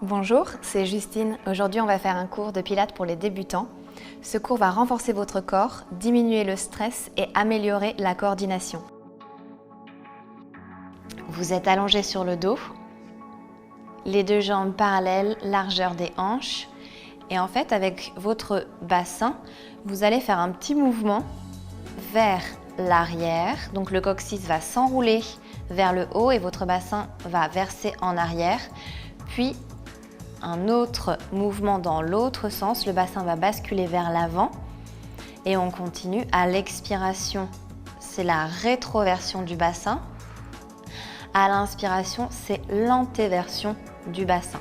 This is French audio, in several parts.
Bonjour, c'est Justine. Aujourd'hui, on va faire un cours de pilates pour les débutants. Ce cours va renforcer votre corps, diminuer le stress et améliorer la coordination. Vous êtes allongé sur le dos, les deux jambes parallèles, largeur des hanches. Et en fait, avec votre bassin, vous allez faire un petit mouvement vers l'arrière. Donc le coccyx va s'enrouler vers le haut et votre bassin va verser en arrière. Puis un autre mouvement dans l'autre sens, le bassin va basculer vers l'avant et on continue à l'expiration. C'est la rétroversion du bassin. À l'inspiration, c'est l'antéversion du bassin.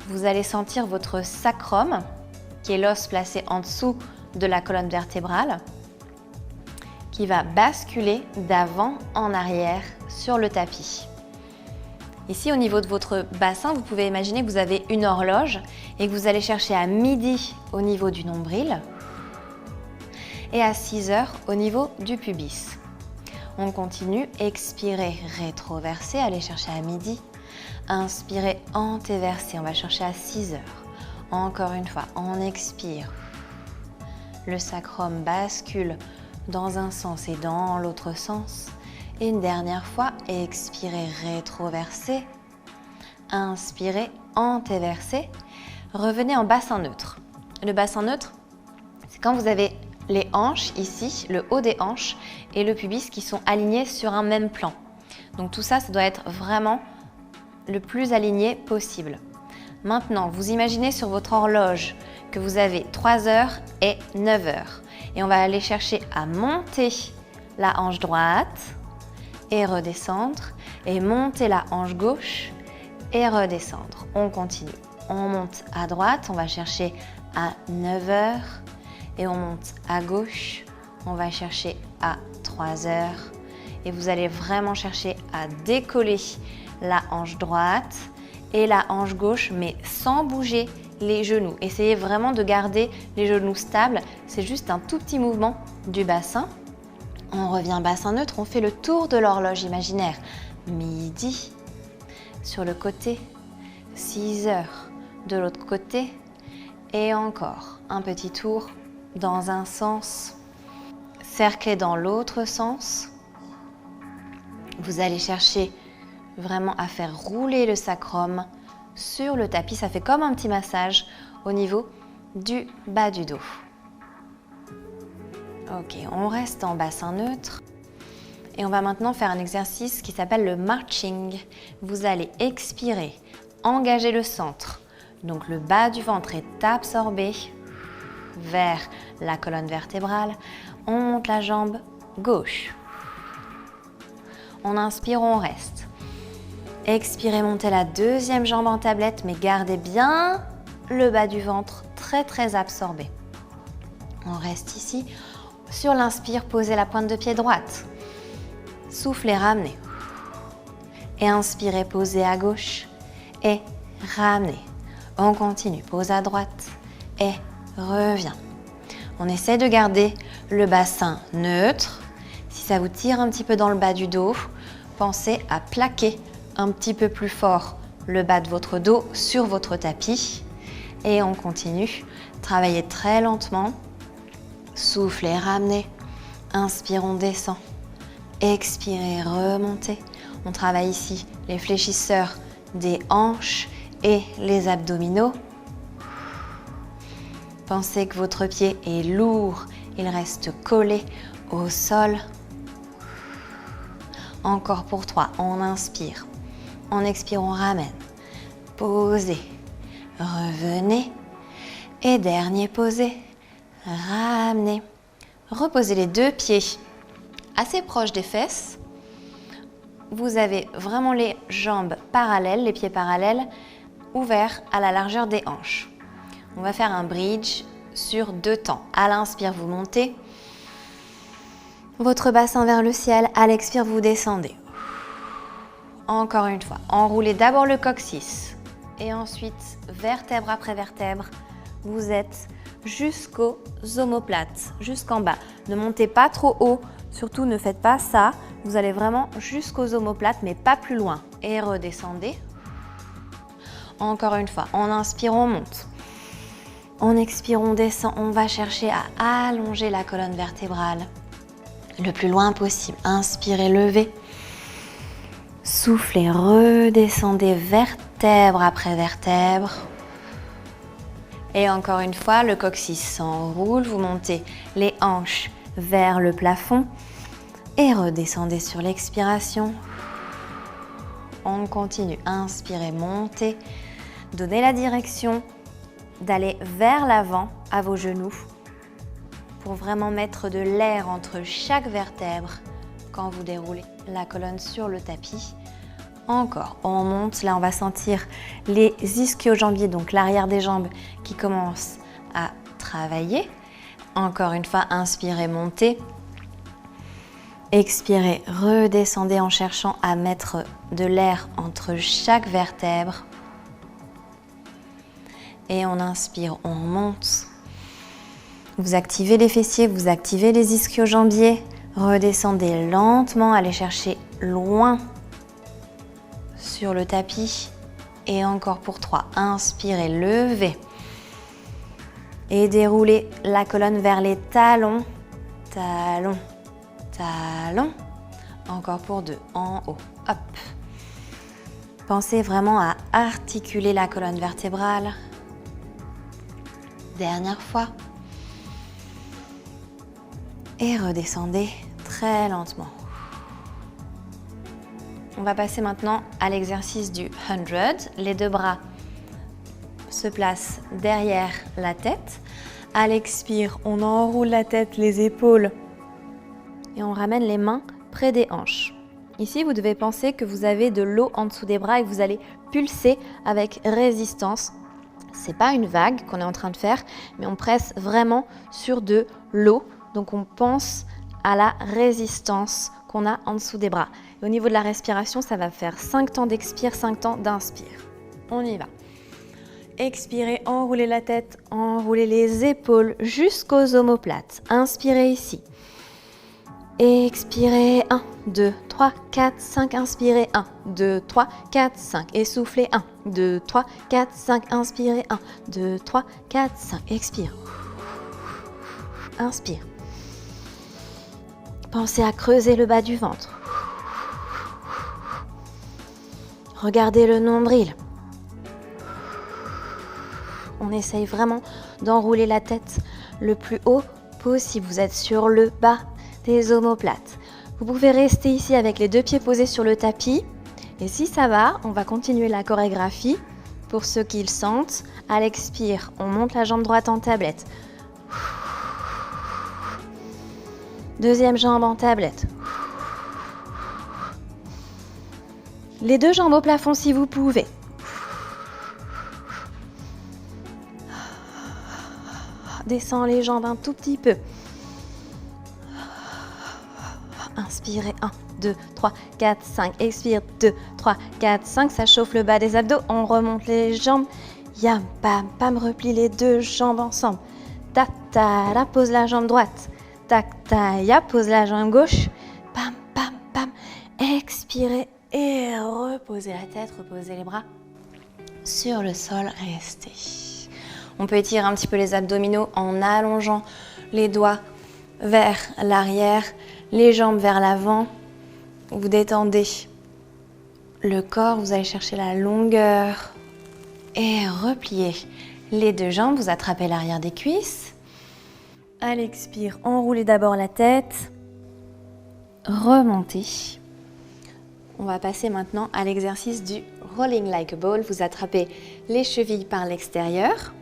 Vous allez sentir votre sacrum, qui est l'os placé en dessous de la colonne vertébrale, qui va basculer d'avant en arrière sur le tapis. Ici, au niveau de votre bassin, vous pouvez imaginer que vous avez une horloge et que vous allez chercher à midi au niveau du nombril et à 6 heures au niveau du pubis. On continue, expirez, rétroversez, allez chercher à midi. Inspirez, antéversez, on va chercher à 6 heures. Encore une fois, on expire. Le sacrum bascule dans un sens et dans l'autre sens. Et une dernière fois, expirez, rétroversez. Inspirez, antéversez. Revenez en bassin neutre. Le bassin neutre, c'est quand vous avez les hanches ici, le haut des hanches et le pubis qui sont alignés sur un même plan. Donc tout ça, ça doit être vraiment le plus aligné possible. Maintenant, vous imaginez sur votre horloge que vous avez 3 heures et 9 heures. Et on va aller chercher à monter la hanche droite et redescendre, et monter la hanche gauche et redescendre. On continue. On monte à droite, on va chercher à 9 heures, et on monte à gauche, on va chercher à 3 heures. Et vous allez vraiment chercher à décoller la hanche droite et la hanche gauche, mais sans bouger les genoux. Essayez vraiment de garder les genoux stables. C'est juste un tout petit mouvement du bassin. On revient bassin neutre, on fait le tour de l'horloge imaginaire. Midi, sur le côté, 6 heures de l'autre côté, et encore un petit tour dans un sens, cerclé dans l'autre sens. Vous allez chercher vraiment à faire rouler le sacrum sur le tapis. Ça fait comme un petit massage au niveau du bas du dos. Ok, on reste en bassin neutre et on va maintenant faire un exercice qui s'appelle le marching. Vous allez expirer, engager le centre. Donc le bas du ventre est absorbé vers la colonne vertébrale. On monte la jambe gauche. On inspire, on reste. Expirez, montez la deuxième jambe en tablette, mais gardez bien le bas du ventre très absorbé. On reste ici. Sur l'inspire, posez la pointe de pied droite. Soufflez, ramenez. Et inspirez, posez à gauche. Et ramenez. On continue, pose à droite. Et revient. On essaie de garder le bassin neutre. Si ça vous tire un petit peu dans le bas du dos, pensez à plaquer un petit peu plus fort le bas de votre dos sur votre tapis. Et on continue. Travaillez très lentement. Soufflez, ramenez. Inspire, on descend. Expirez, remontez. On travaille ici les fléchisseurs des hanches et les abdominaux. Pensez que votre pied est lourd. Il reste collé au sol. Encore pour 3. On inspire. On expire, on ramène. Posez. Revenez. Et dernier, posez. Ramenez. Reposez les deux pieds assez proches des fesses. Vous avez vraiment les jambes parallèles, les pieds parallèles, ouverts à la largeur des hanches. On va faire un bridge sur 2 temps. À l'inspire, vous montez. Votre bassin vers le ciel. À l'expire, vous descendez. Encore une fois. Enroulez d'abord le coccyx. Et ensuite, vertèbre après vertèbre, vous êtes jusqu'aux omoplates, jusqu'en bas. Ne montez pas trop haut, surtout ne faites pas ça. Vous allez vraiment jusqu'aux omoplates, mais pas plus loin. Et redescendez. Encore une fois, on inspire, on monte. On expire, on descend. On va chercher à allonger la colonne vertébrale le plus loin possible. Inspirez, levez. Soufflez, redescendez vertèbre après vertèbre. Et encore une fois, le coccyx s'enroule. Vous montez les hanches vers le plafond et redescendez sur l'expiration. On continue. Inspirez, montez. Donnez la direction d'aller vers l'avant à vos genoux pour vraiment mettre de l'air entre chaque vertèbre quand vous déroulez la colonne sur le tapis. Encore, on monte. Là, on va sentir les ischio-jambiers, donc l'arrière des jambes qui commencent à travailler. Encore une fois, inspirez, montez. Expirez, redescendez en cherchant à mettre de l'air entre chaque vertèbre. Et on inspire, on monte. Vous activez les fessiers, vous activez les ischio-jambiers. Redescendez lentement, allez chercher loin sur le tapis. Et encore pour 3. Inspirez, levez. Et déroulez la colonne vers les talons. Talons, talons. Encore pour 2. En haut. Hop. Pensez vraiment à articuler la colonne vertébrale. Dernière fois. Et redescendez très lentement. On va passer maintenant à l'exercice du 100. Les deux bras se placent derrière la tête. À l'expire, on enroule la tête, les épaules et on ramène les mains près des hanches. Ici, vous devez penser que vous avez de l'eau en dessous des bras et que vous allez pulser avec résistance. C'est pas une vague qu'on est en train de faire, mais on presse vraiment sur de l'eau. Donc on pense à la résistance qu'on a en dessous des bras. Et au niveau de la respiration, ça va faire 5 temps d'expire, 5 temps d'inspire. On y va. Expirez, enroulez la tête, enroulez les épaules jusqu'aux omoplates. Inspirez ici. Expirez, 1, 2, 3, 4, 5, inspirez, 1, 2, 3, 4, 5, essoufflez, 1, 2, 3, 4, 5, inspirez, 1, 2, 3, 4, 5, expire. Inspire. Pensez à creuser le bas du ventre. Regardez le nombril. On essaye vraiment d'enrouler la tête le plus haut possible. Vous êtes sur le bas des omoplates. Vous pouvez rester ici avec les deux pieds posés sur le tapis. Et si ça va, on va continuer la chorégraphie. Pour ceux qui le sentent, à l'expire, on monte la jambe droite en tablette. Deuxième jambe en tablette. Les deux jambes au plafond si vous pouvez. Descends les jambes un tout petit peu. Inspirez, 1, 2, 3, 4, 5. Expire, 2, 3, 4, 5. Ça chauffe le bas des abdos. On remonte les jambes. Yam, pam, pam. Replie les deux jambes ensemble. Ta, ta, la, pose la jambe droite. Tac, ta, ya, pose la jambe gauche. Pam, pam, pam. Expirez et reposez la tête, reposez les bras sur le sol. Restez. On peut étirer un petit peu les abdominaux en allongeant les doigts vers l'arrière, les jambes vers l'avant. Vous détendez le corps, vous allez chercher la longueur et repliez les deux jambes. Vous attrapez l'arrière des cuisses. À l'expire, enroulez d'abord la tête. Remontez. On va passer maintenant à l'exercice du rolling like a ball. Vous attrapez les chevilles par l'extérieur.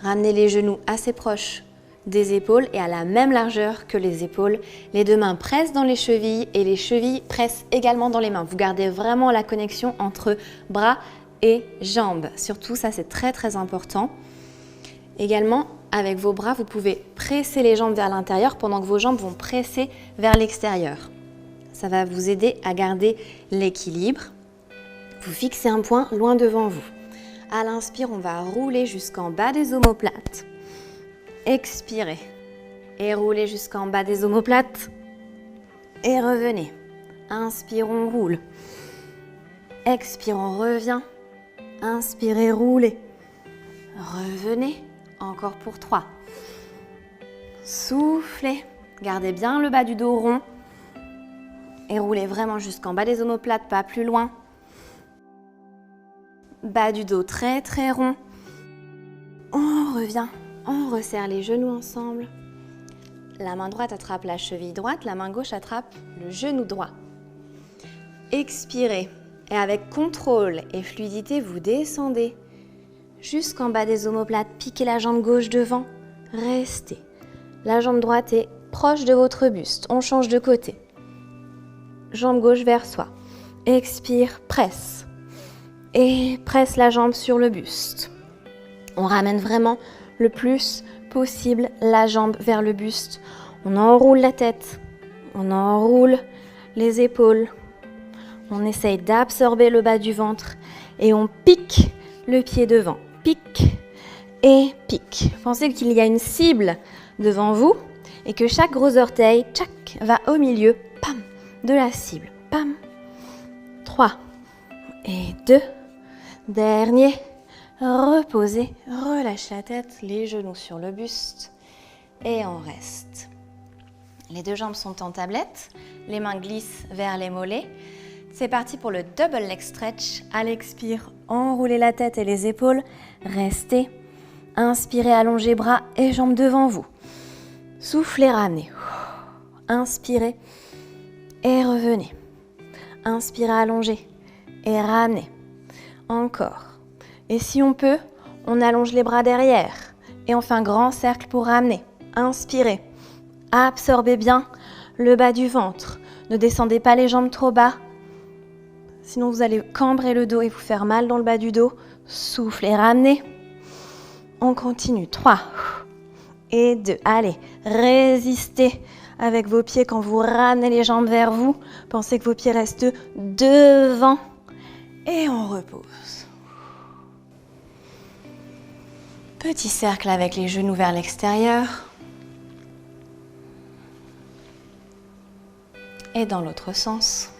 Ramenez les genoux assez proches des épaules et à la même largeur que les épaules. Les deux mains pressent dans les chevilles et les chevilles pressent également dans les mains. Vous gardez vraiment la connexion entre bras et jambes. Surtout, ça c'est très très important. Également, avec vos bras, vous pouvez presser les jambes vers l'intérieur pendant que vos jambes vont presser vers l'extérieur. Ça va vous aider à garder l'équilibre. Vous fixez un point loin devant vous. À l'inspire, on va rouler jusqu'en bas des omoplates. Expirez. Et roulez jusqu'en bas des omoplates. Et revenez. Inspire, on roule. Expire, on revient. Inspirez, roulez. Revenez, encore pour 3. Soufflez. Gardez bien le bas du dos rond. Et roulez vraiment jusqu'en bas des omoplates, pas plus loin. Bas du dos très très rond. On revient, on resserre les genoux ensemble. La main droite attrape la cheville droite, la main gauche attrape le genou droit. Expirez et avec contrôle et fluidité, vous descendez jusqu'en bas des omoplates. Piquez la jambe gauche devant, restez. La jambe droite est proche de votre buste. On change de côté. Jambe gauche vers soi. Expire, presse. Et presse la jambe sur le buste. On ramène vraiment le plus possible la jambe vers le buste. On enroule la tête. On enroule les épaules. On essaye d'absorber le bas du ventre. Et on pique le pied devant. Pique et pique. Pensez qu'il y a une cible devant vous et que chaque gros orteil, tchac, va au milieu, pam, de la cible. Pam. 3 et 2. Dernier. Reposez, relâche la tête, les genoux sur le buste et on reste. Les deux jambes sont en tablette, les mains glissent vers les mollets. C'est parti pour le double leg stretch. À l'expire, enroulez la tête et les épaules, restez. Inspirez, allongez bras et jambes devant vous. Soufflez, ramenez. Inspirez et revenez. Inspirez, allongez et ramenez. Encore. Et si on peut, on allonge les bras derrière et on fait un grand cercle pour ramener. Inspirez. Absorbez bien le bas du ventre. Ne descendez pas les jambes trop bas. Sinon, vous allez cambrer le dos et vous faire mal dans le bas du dos. Soufflez, ramenez. On continue. 3 et 2. Allez, résistez avec vos pieds quand vous ramenez les jambes vers vous. Pensez que vos pieds restent devant. Et on repose. Petit cercle avec les genoux vers l'extérieur. Et dans l'autre sens.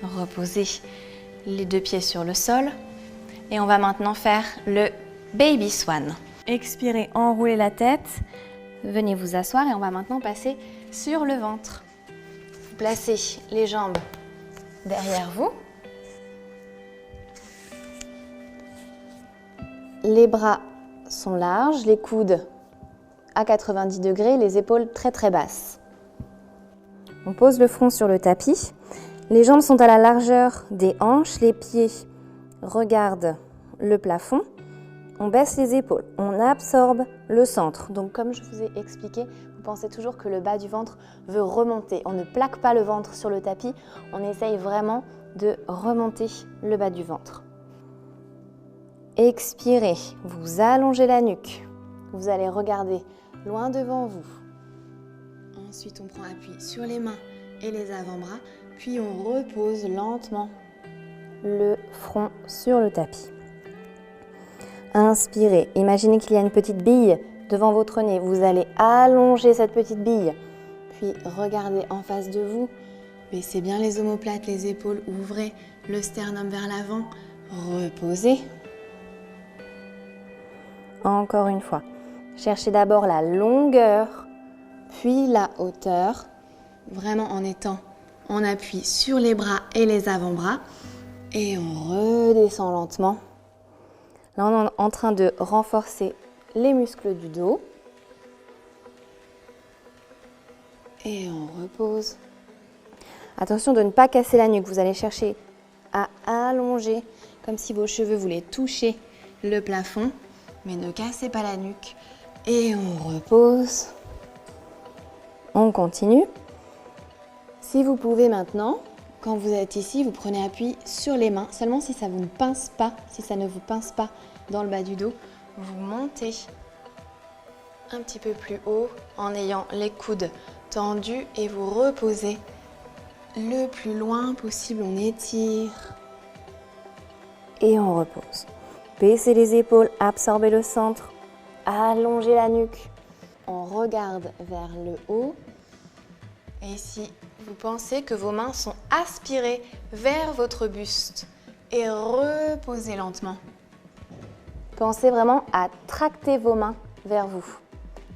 Reposez les deux pieds sur le sol. Et on va maintenant faire le Baby Swan. Expirez, enroulez la tête. Venez vous asseoir et on va maintenant passer sur le ventre. Vous placez les jambes derrière vous. Les bras sont larges, les coudes à 90 degrés, les épaules très très basses. On pose le front sur le tapis. Les jambes sont à la largeur des hanches, les pieds regardent le plafond. On baisse les épaules, on absorbe le centre. Donc comme je vous ai expliqué, vous pensez toujours que le bas du ventre veut remonter. On ne plaque pas le ventre sur le tapis, on essaye vraiment de remonter le bas du ventre. Expirez, vous allongez la nuque. Vous allez regarder loin devant vous. Ensuite, on prend appui sur les mains et les avant-bras, puis on repose lentement le front sur le tapis. Inspirez, imaginez qu'il y a une petite bille devant votre nez. Vous allez allonger cette petite bille, puis regardez en face de vous. Baissez bien les omoplates, les épaules, ouvrez le sternum vers l'avant. Reposez. Encore une fois. Cherchez d'abord la longueur, puis la hauteur, vraiment en étant en appui sur les bras et les avant-bras. Et on redescend lentement. Là, on est en train de renforcer les muscles du dos. Et on repose. Attention de ne pas casser la nuque. Vous allez chercher à allonger, comme si vos cheveux voulaient toucher le plafond. Mais ne cassez pas la nuque. Et on repose. On continue. Si vous pouvez maintenant, quand vous êtes ici, vous prenez appui sur les mains. Seulement si ça vous ne pince pas, si ça ne vous pince pas dans le bas du dos, vous montez un petit peu plus haut en ayant les coudes tendus et vous reposez le plus loin possible. On étire et on repose. Baissez les épaules, absorbez le centre, allongez la nuque. On regarde vers le haut Et ici, vous pensez que vos mains sont aspirées vers votre buste et reposez lentement. Pensez vraiment à tracter vos mains vers vous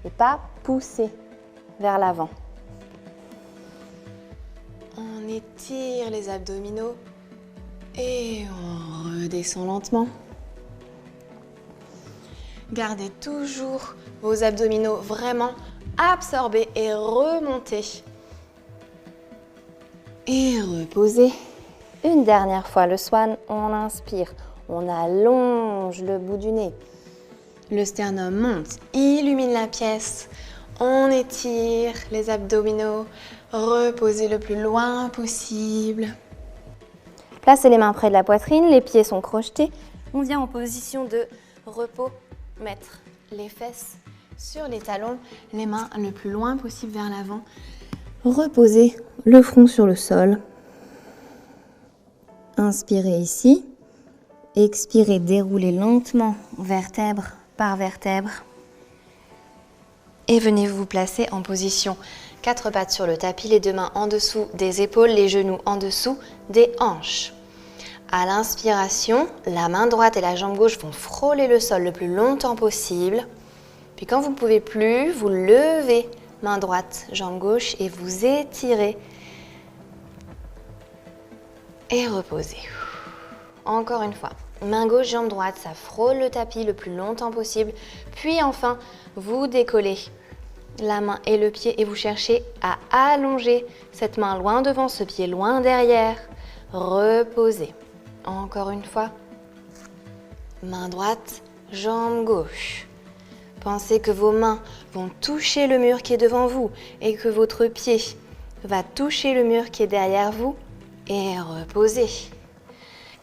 et pas pousser vers l'avant. On étire les abdominaux et on redescend lentement. Gardez toujours vos abdominaux vraiment absorbés et remontés. Et reposez. Une dernière fois, le swan, on inspire. On allonge le bout du nez. Le sternum monte, illumine la pièce. On étire les abdominaux. Reposez le plus loin possible. Placez les mains près de la poitrine, les pieds sont crochetés. On vient en position de repos. Mettre les fesses sur les talons, les mains le plus loin possible vers l'avant. Reposez le front sur le sol. Inspirez ici. Expirez, déroulez lentement vertèbre par vertèbre. Et venez vous placer en position 4 pattes sur le tapis, les 2 mains en dessous des épaules, les genoux en dessous des hanches. À l'inspiration, la main droite et la jambe gauche vont frôler le sol le plus longtemps possible. Puis quand vous ne pouvez plus, vous levez main droite, jambe gauche et vous étirez. Et reposez. Encore une fois. Main gauche, jambe droite, ça frôle le tapis le plus longtemps possible. Puis enfin, vous décollez la main et le pied et vous cherchez à allonger cette main loin devant, ce pied loin derrière. Reposez. Encore une fois. Main droite, jambe gauche. Pensez que vos mains vont toucher le mur qui est devant vous et que votre pied va toucher le mur qui est derrière vous. Et reposez.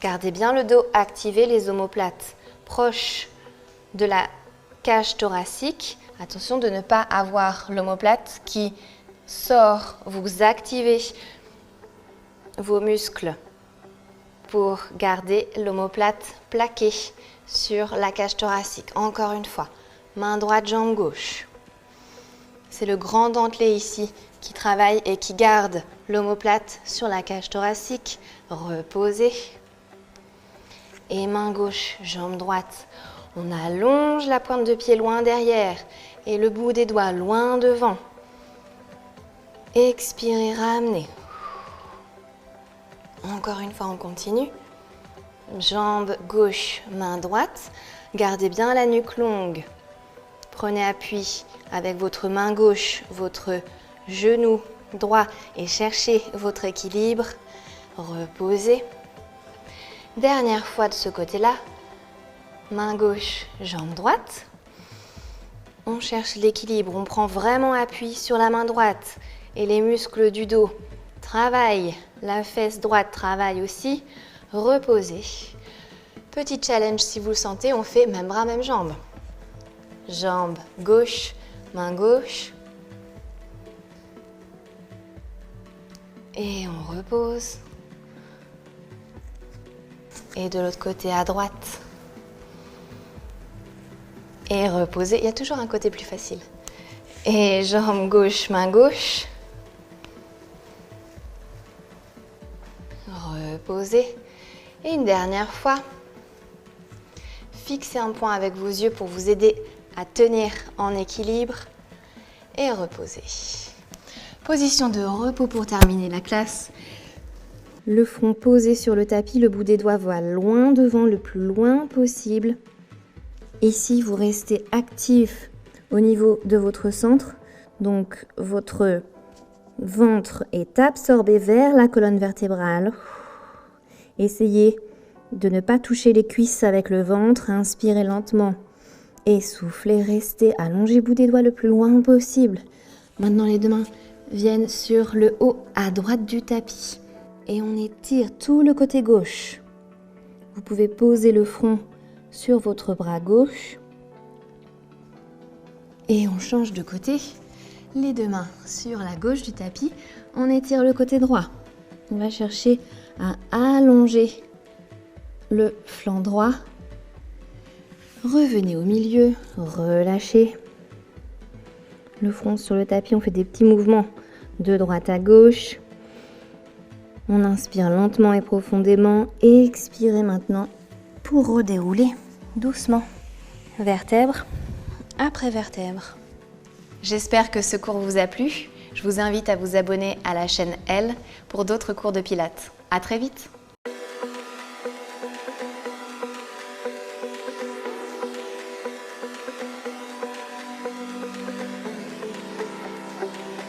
Gardez bien le dos activé, les omoplates proches de la cage thoracique. Attention de ne pas avoir l'omoplate qui sort. Vous activez vos muscles pour garder l'omoplate plaquée sur la cage thoracique. Encore une fois, main droite, jambe gauche. C'est le grand dentelé ici qui travaille et qui garde l'omoplate sur la cage thoracique. Reposez. Et main gauche, jambe droite. On allonge la pointe de pied loin derrière et le bout des doigts loin devant. Expirez, ramenez. Encore une fois, on continue. Jambe gauche, main droite. Gardez bien la nuque longue. Prenez appui avec votre main gauche, votre genou droit et cherchez votre équilibre. Reposez. Dernière fois de ce côté-là. Main gauche, jambe droite. On cherche l'équilibre. On prend vraiment appui sur la main droite et les muscles du dos travaillent. La fesse droite travaille aussi. Reposez. Petit challenge si vous le sentez, on fait même bras, même jambe. Jambe gauche, main gauche. Et on repose. Et de l'autre côté à droite. Et reposez. Il y a toujours un côté plus facile. Et jambe gauche, main gauche. Reposez. Et une dernière fois. Fixez un point avec vos yeux pour vous aider à tenir en équilibre. Et reposez. Position de repos pour terminer la classe. Le front posé sur le tapis, le bout des doigts va loin devant, le plus loin possible. Ici, vous restez actif au niveau de votre centre. Donc, votre ventre est absorbé vers la colonne vertébrale. Essayez de ne pas toucher les cuisses avec le ventre. Inspirez lentement. Essoufflez, restez allongé bout des doigts le plus loin possible. Maintenant, les deux mains viennent sur le haut à droite du tapis. Et on étire tout le côté gauche. Vous pouvez poser le front sur votre bras gauche. Et on change de côté. Les deux mains sur la gauche du tapis. On étire le côté droit. On va chercher à allonger le flanc droit. Revenez au milieu. Relâchez. Le front sur le tapis. On fait des petits mouvements de droite à gauche. On inspire lentement et profondément et expirez maintenant pour redérouler doucement, vertèbre après vertèbre. J'espère que ce cours vous a plu. Je vous invite à vous abonner à la chaîne Elle pour d'autres cours de Pilates. À très vite!